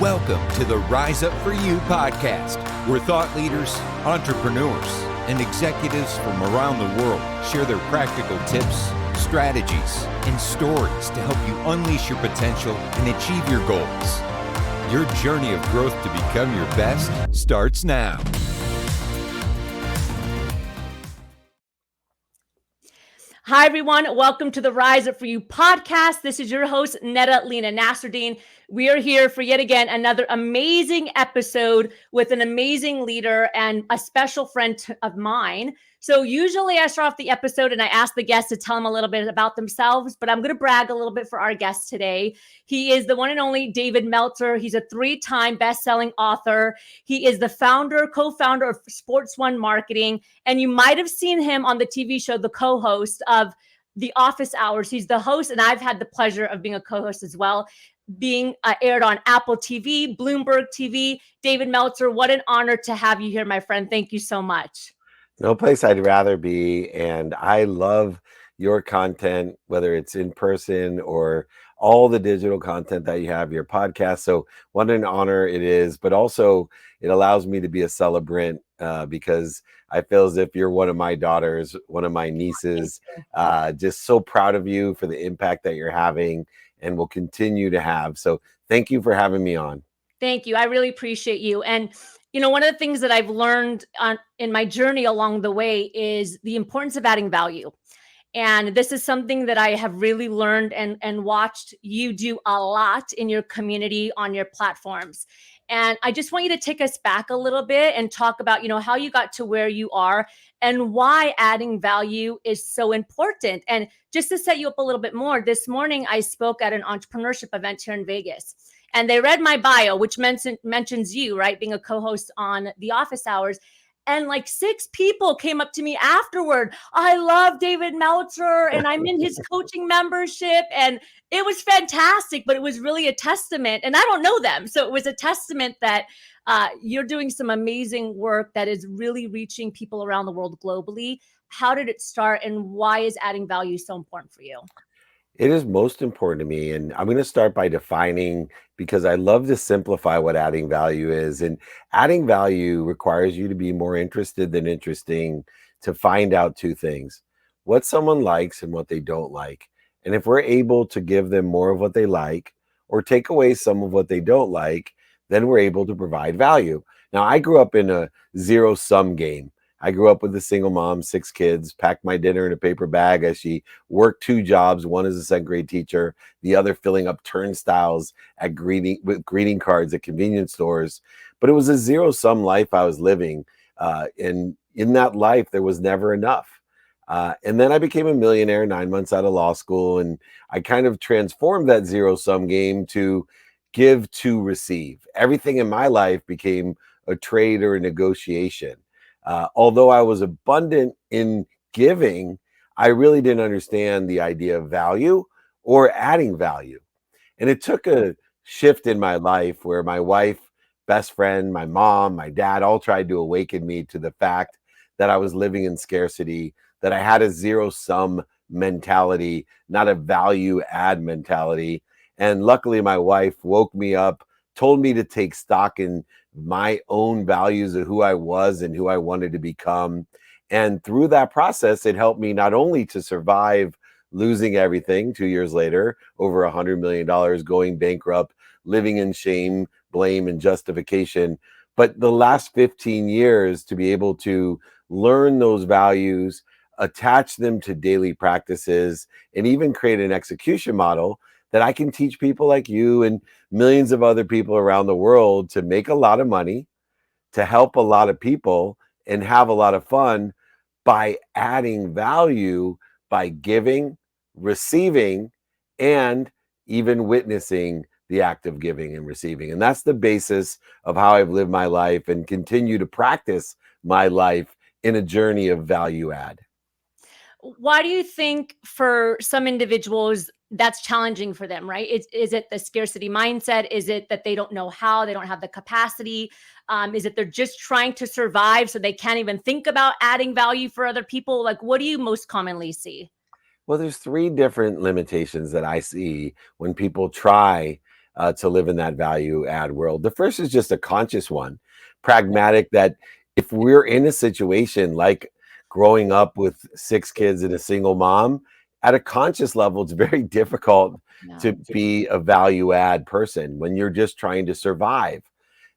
Welcome to the Rise Up For You podcast, where thought leaders, entrepreneurs, and executives from around the world share their practical tips, strategies, and stories to help you unleash your potential and achieve your goals. Your journey of growth to become your best starts now. Hi, everyone. Welcome to the Rise Up For You podcast. This is your host, Netta Lena Nasruddin. We are here for yet again another amazing episode with an amazing leader and a special friend of mine. So usually I start off the episode and I ask the guests to tell them a little bit about themselves, but I'm going to brag a little bit for our guest today. He is the one and only David Meltzer. He's a 3-time best-selling author. He is the co-founder of Sports One Marketing, and you might have seen him on the TV show, the co-host of The Office Hours. He's the host, and I've had the pleasure of being a co-host as well, being aired on Apple TV, Bloomberg TV. David Meltzer, what an honor to have you here, my friend. Thank you so much. No place I'd rather be. And I love your content, whether it's in person or all the digital content that you have, your podcast. So what an honor it is. But also it allows me to be a celebrant because I feel as if you're one of my daughters, one of my nieces. Just so proud of you for the impact that you're having and will continue to have. So thank you for having me on. Thank you. I really appreciate you. And you know, one of the things that I've learned in my journey along the way is the importance of adding value. And this is something that I have really learned and watched you do a lot in your community on your platforms. And I just want you to take us back a little bit and talk about, you know, how you got to where you are and why adding value is so important. And just to set you up a little bit more, this morning I spoke at an entrepreneurship event here in Vegas. And they read my bio, which mentions you, right, being a co-host on The Office Hours. And like 6 people came up to me afterward. I love David Meltzer and I'm in his coaching membership. And it was fantastic, but it was really a testament. And I don't know them. So it was a testament that you're doing some amazing work that is really reaching people around the world globally. How did it start and why is adding value so important for you? It is most important to me. And I'm going to start by defining, because I love to simplify what adding value is. And adding value requires you to be more interested than interesting, to find out 2 things: what someone likes and what they don't like. And if we're able to give them more of what they like or take away some of what they don't like, then we're able to provide value. Now, I grew up in a zero-sum game. I grew up with a single mom, 6 kids, packed my dinner in a paper bag as she worked 2 jobs, one as a 2nd grade teacher, the other filling up turnstiles with greeting cards at convenience stores. But it was a zero-sum life I was living. And in that life, there was never enough. And then I became a millionaire 9 months out of law school. And I kind of transformed that zero-sum game to give to receive. Everything in my life became a trade or a negotiation. Although I was abundant in giving, I really didn't understand the idea of value or adding value. And it took a shift in my life where my wife, best friend, my mom, my dad all tried to awaken me to the fact that I was living in scarcity, that I had a zero-sum mentality, not a value-add mentality. And luckily, my wife woke me up, told me to take stock in my own values of who I was and who I wanted to become. And through that process, it helped me not only to survive losing everything 2 years later, over $100 million, going bankrupt, living in shame, blame, and justification, but the last 15 years to be able to learn those values, attach them to daily practices, and even create an execution model that I can teach people like you and millions of other people around the world to make a lot of money, to help a lot of people, and have a lot of fun by adding value, by giving, receiving, and even witnessing the act of giving and receiving. And that's the basis of how I've lived my life and continue to practice my life in a journey of value add. Why do you think for some individuals that's challenging for them, right? Is it the scarcity mindset? Is it that they don't know how, they don't have the capacity? Is it they're just trying to survive so they can't even think about adding value for other people? Like, what do you most commonly see? Well, there's 3 different limitations that I see when people try to live in that value add world. The first is just a conscious one, pragmatic, that if we're in a situation like growing up with 6 kids and a single mom, at a conscious level, it's very difficult Yeah. to be a value add person when you're just trying to survive.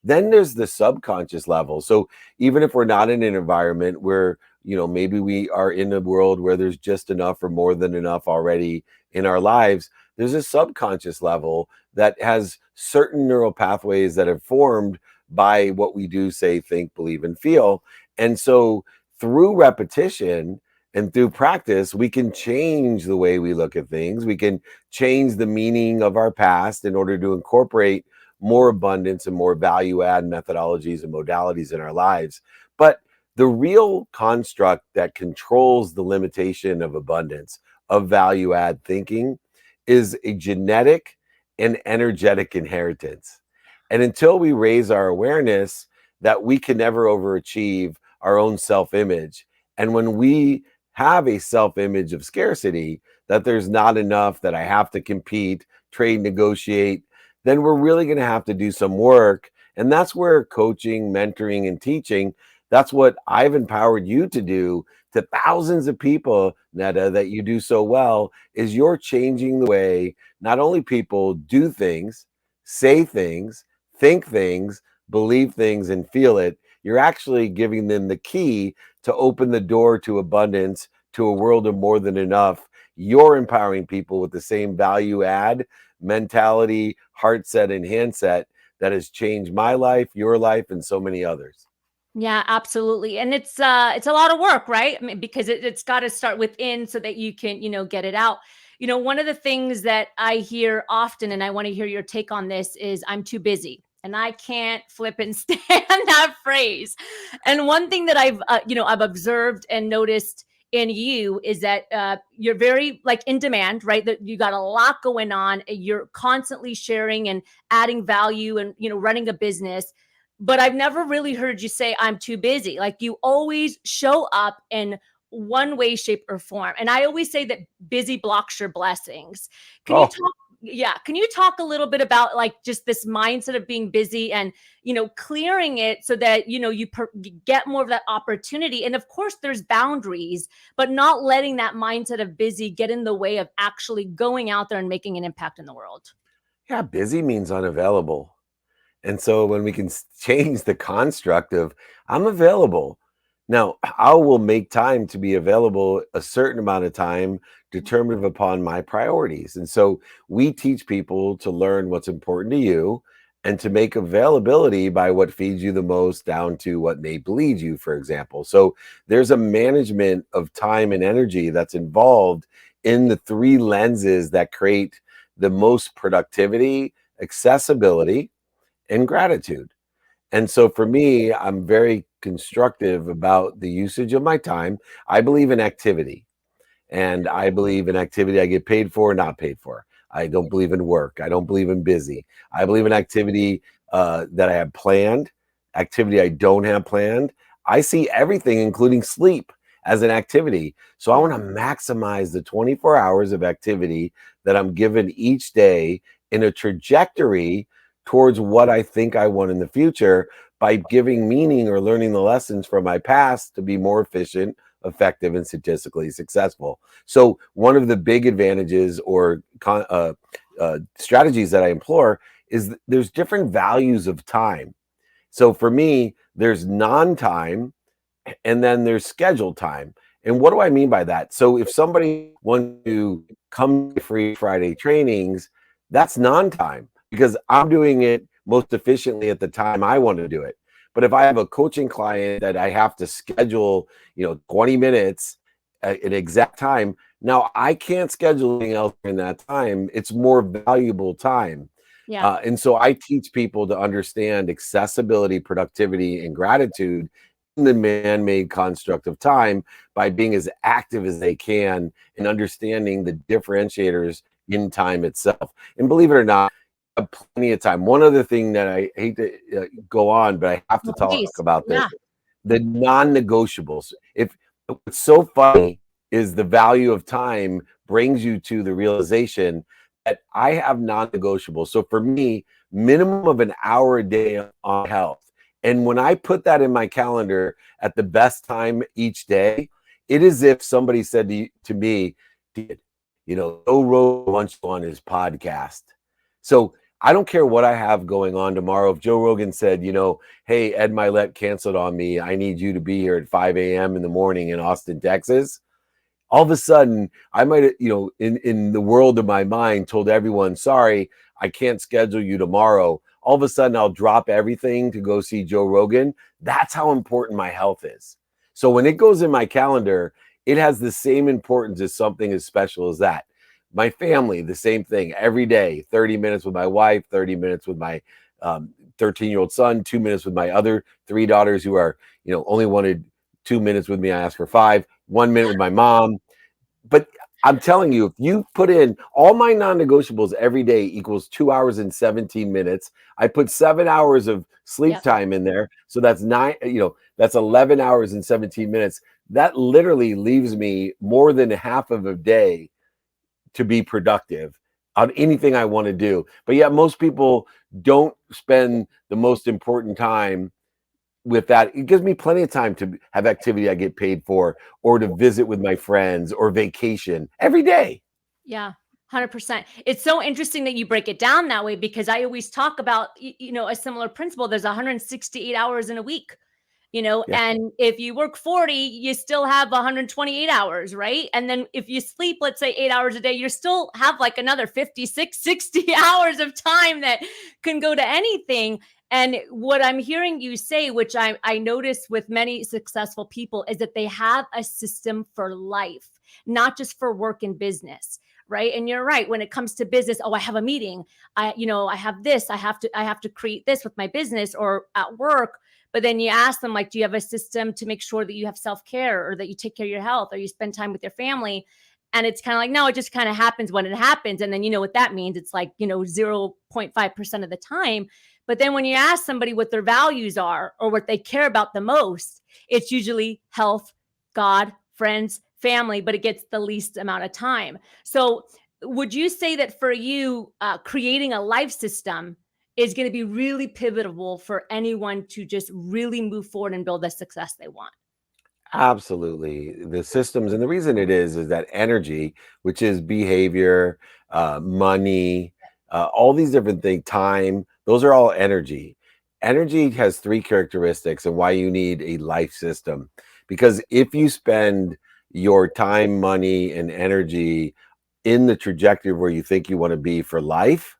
Then there's the subconscious level. So even if we're not in an environment where, maybe we are in a world where there's just enough or more than enough already in our lives, there's a subconscious level that has certain neural pathways that have formed by what we do, say, think, believe, and feel. And so through repetition and through practice, we can change the way we look at things. We can change the meaning of our past in order to incorporate more abundance and more value add methodologies and modalities in our lives. But the real construct that controls the limitation of abundance, of value add thinking, is a genetic and energetic inheritance. And until we raise our awareness that we can never overachieve our own self image, and when we have a self image of scarcity, that there's not enough, that I have to compete, trade, negotiate, then we're really going to have to do some work. And that's where coaching, mentoring, and teaching, that's what I've empowered you to do to thousands of people, Netta, that you do so well, is you're changing the way not only people do things, say things, think things, believe things, and feel it. You're actually giving them the key to open the door to abundance, to a world of more than enough. You're empowering people with the same value add mentality, heart set, and handset that has changed my life, your life, and so many others. Yeah, absolutely. And it's a lot of work, right? I mean, because it's got to start within so that you can, get it out. One of the things that I hear often, and I want to hear your take on this, is I'm too busy. And I can't flip and stand that phrase. And one thing that I've observed and noticed in you is that you're very like in demand, right? That you got a lot going on. You're constantly sharing and adding value and, running a business, but I've never really heard you say I'm too busy. Like you always show up in one way, shape, or form. And I always say that busy blocks your blessings. Can you Oh, talk? Yeah. Can you talk a little bit about like just this mindset of being busy and, clearing it so that, you get more of that opportunity. And of course there's boundaries, but not letting that mindset of busy get in the way of actually going out there and making an impact in the world. yeah, busy means unavailable. And so when we can change the construct of I'm available. Now, I will make time to be available a certain amount of time determinative upon my priorities. And so we teach people to learn what's important to you and to make availability by what feeds you the most down to what may bleed you, for example. So there's a management of time and energy that's involved in the 3 lenses that create the most productivity, accessibility, and gratitude. And so for me, I'm very constructive about the usage of my time. I believe in activity, and I believe in activity I get paid for, not paid for. I don't believe in work. I don't believe in busy. I believe in activity that I have planned, activity I don't have planned. I see everything, including sleep, as an activity. So I want to maximize the 24 hours of activity that I'm given each day in a trajectory towards what I think I want in the future by giving meaning or learning the lessons from my past to be more efficient, effective, and statistically successful. So one of the big advantages or strategies that I employ is there's different values of time. So for me, there's non-time and then there's scheduled time. And what do I mean by that? So if somebody wants to come to free Friday trainings, that's non-time because I'm doing it most efficiently at the time I want to do it. But if I have a coaching client that I have to schedule, 20 minutes at an exact time, now I can't schedule anything else in that time. It's more valuable time. Yeah. And so I teach people to understand accessibility, productivity, and gratitude in the man-made construct of time by being as active as they can and understanding the differentiators in time itself. And believe it or not, I have plenty of time. One other thing that I hate to go on, but I have to Well, talk please. about this: Yeah. the non-negotiables. If what's so funny is the value of time brings you to the realization that I have non-negotiables. So for me, minimum of an hour a day on health. And when I put that in my calendar at the best time each day, it is if somebody said to me, Joe Rogan wants you on his podcast. So I don't care what I have going on tomorrow. If Joe Rogan said, hey, Ed Milet canceled on me, I need you to be here at 5 a.m. in the morning in Austin, Texas. All of a sudden, I might, in the world of my mind, told everyone, sorry, I can't schedule you tomorrow. All of a sudden, I'll drop everything to go see Joe Rogan. That's how important my health is. So when it goes in my calendar, it has the same importance as something as special as that. My family, the same thing. Every day, 30 minutes with my wife, 30 minutes with my 13-year-old son, 2 minutes with my other 3 daughters who are, only wanted 2 minutes with me. I asked for 5, 1 minute with my mom. But I'm telling you, if you put in all my non-negotiables every day equals 2 hours and 17 minutes. I put 7 hours of sleep time in there. So that's that's 11 hours and 17 minutes. That literally leaves me more than half of a day to be productive on anything I want to do. But yet most people don't spend the most important time with that. It gives me plenty of time to have activity I get paid for, or to visit with my friends, or vacation every day. Yeah. 100%. It's so interesting that you break it down that way, because I always talk about, a similar principle. There's 168 hours in a week. Yeah. And if you work 40, you still have 128 hours, right? And then if you sleep, let's say 8 hours a day, you still have like another 56, 60 hours of time that can go to anything. And what I'm hearing you say, which I notice with many successful people, is that they have a system for life, not just for work and business. Right. And you're right. When it comes to business, I have a meeting. I have this, I have to create this with my business or at work. But then you ask them, like, do you have a system to make sure that you have self-care, or that you take care of your health, or you spend time with your family? And it's kind of like, no, it just kind of happens when it happens. And then you know what that means. It's like, 0.5% of the time. But then when you ask somebody what their values are, or what they care about the most, it's usually health, God, friends, family, but it gets the least amount of time. So would you say that for you, creating a life system is going to be really pivotal for anyone to just really move forward and build the success they want? Absolutely. The systems, and the reason it is that energy, which is behavior, money, all these different things, time, those are all energy. Energy has 3 characteristics, and why you need a life system. Because if you spend your time, money, and energy in the trajectory where you think you want to be for life,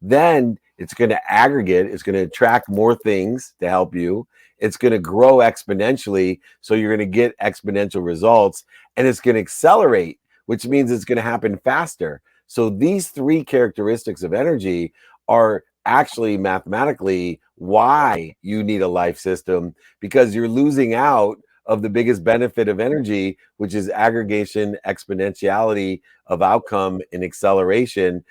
then it's going to aggregate, it's going to attract more things to help you. It's going to grow exponentially. So you're going to get exponential results, and it's going to accelerate, which means it's going to happen faster. So these 3 characteristics of energy are actually mathematically why you need a life system, because you're losing out of the biggest benefit of energy, which is aggregation, exponentiality of outcome, and acceleration.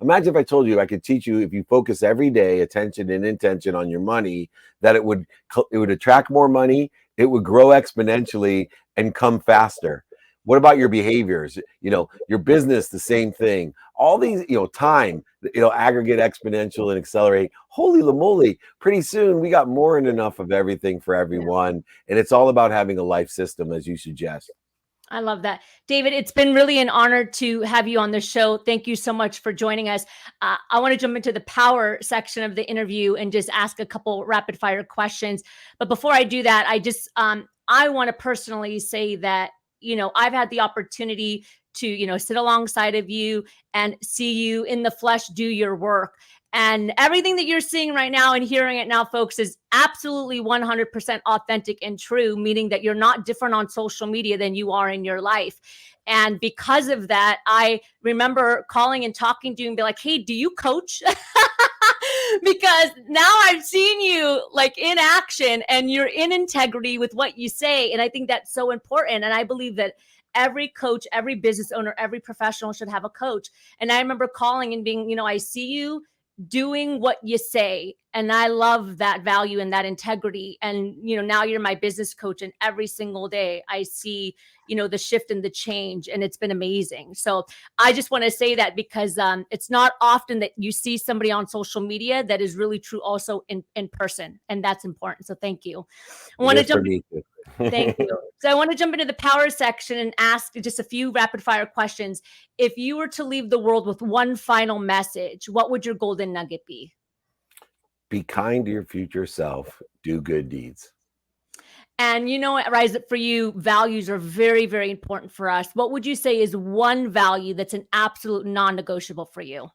Imagine if I told you I could teach you, if you focus every day, attention and intention on your money, that it would attract more money, it would grow exponentially and come faster. What about your behaviors? Your business, the same thing. All these, time, it'll aggregate, exponential, and accelerate. Holy moly, pretty soon we got more than enough of everything for everyone. And it's all about having a life system, as you suggest. I love that. David, it's been really an honor to have you on the show. Thank you so much for joining us. I want to jump into the power section of the interview and just ask a couple rapid fire questions. But before I do that, I want to personally say that, I've had the opportunity to, sit alongside of you and see you in the flesh do your work. And everything that you're seeing right now and hearing it now, folks, is absolutely 100% authentic and true, meaning that you're not different on social media than you are in your life. And because of that, I remember calling and talking to you and be like, hey, do you coach? Because now I've seen you like in action, and you're in integrity with what you say. And I think that's so important. And I believe that every coach, every business owner, every professional should have a coach. And I remember calling and being, I see you doing what you say. And I love that value and that integrity. And, now you're my business coach, and every single day I see, the shift and the change, and it's been amazing. So I just want to say that because it's not often that you see somebody on social media that is really true also in person. And that's important. So thank you. I want to jump. Thank you. So I want to jump into the power section and ask just a few rapid fire questions. If you were to leave the world with one final message, what would your golden nugget be? Be kind to your future self. Do good deeds. And Rise Up For You, values are very, very important for us. What would you say is one value that's an absolute non-negotiable for you?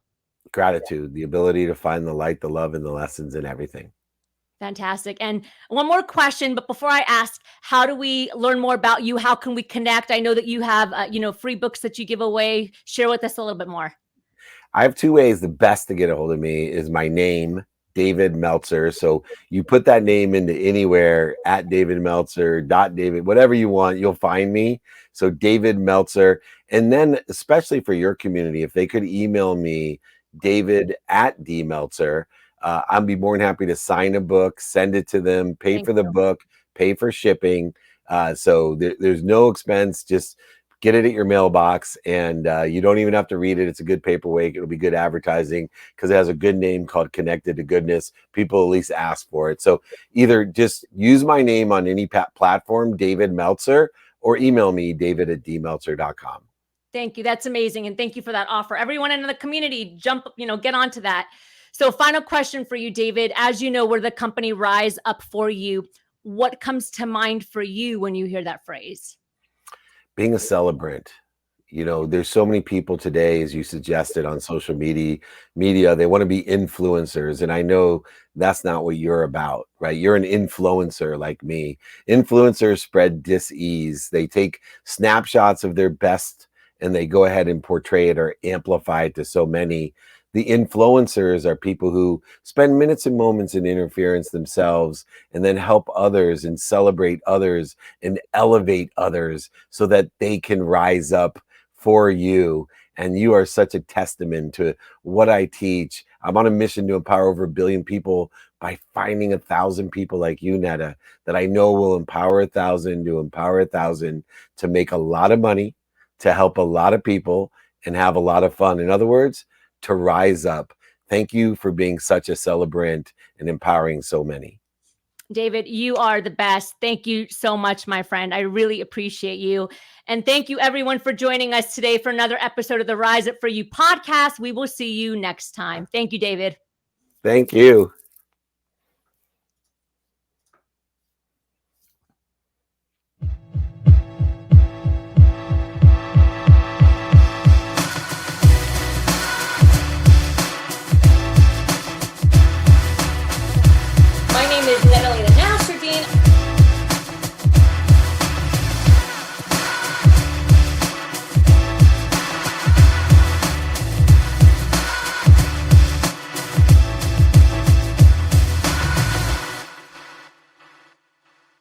Gratitude, the ability to find the light, the love, and the lessons in everything. Fantastic. And one more question, but before I ask, how do we learn more about you? How can we connect? I know that you have, free books that you give away. Share with us a little bit more. I have two ways. The best to get a hold of me is my name, David Meltzer. So you put that name into anywhere at David Meltzer, David, whatever you want, you'll find me. So David Meltzer. And then especially for your community, if they could email me, David at D Meltzer, I'd be more than happy to sign a book, send it to them, pay Thank for the you. book, pay for shipping. So there's no expense. Just get it at your mailbox, and you don't even have to read it. It's a good paperweight. It'll be good advertising because it has a good name called Connected to Goodness. People at least ask for it. So either just use my name on any platform, David Meltzer, or email me, david@dmeltzer.com. Thank you. That's amazing. And thank you for that offer. Everyone in the community, get onto that. So final question for you, David. As you know, we're the company Rise Up For You. What comes to mind for you when you hear that phrase? Being a celebrant. There's so many people today, as you suggested, on social media, they want to be influencers. And I know that's not what you're about, right? You're an influencer like me. Influencers spread dis-ease. They take snapshots of their best and they go ahead and portray it or amplify it to so many. The influencers are people who spend minutes and moments in interference themselves and then help others and celebrate others and elevate others so that they can rise up for you. And you are such a testament to what I teach. I'm on a mission to empower over 1 billion people by finding 1,000 people like you, Netta, that I know will empower 1,000 to empower 1,000 to make a lot of money, to help a lot of people, and have a lot of fun. In other words, to rise up. Thank you for being such a celebrant and empowering so many. David, you are the best. Thank you so much, my friend. I really appreciate you. And thank you, everyone, for joining us today for another episode of the Rise Up For You podcast. We will see you next time. Thank you, David. Thank you.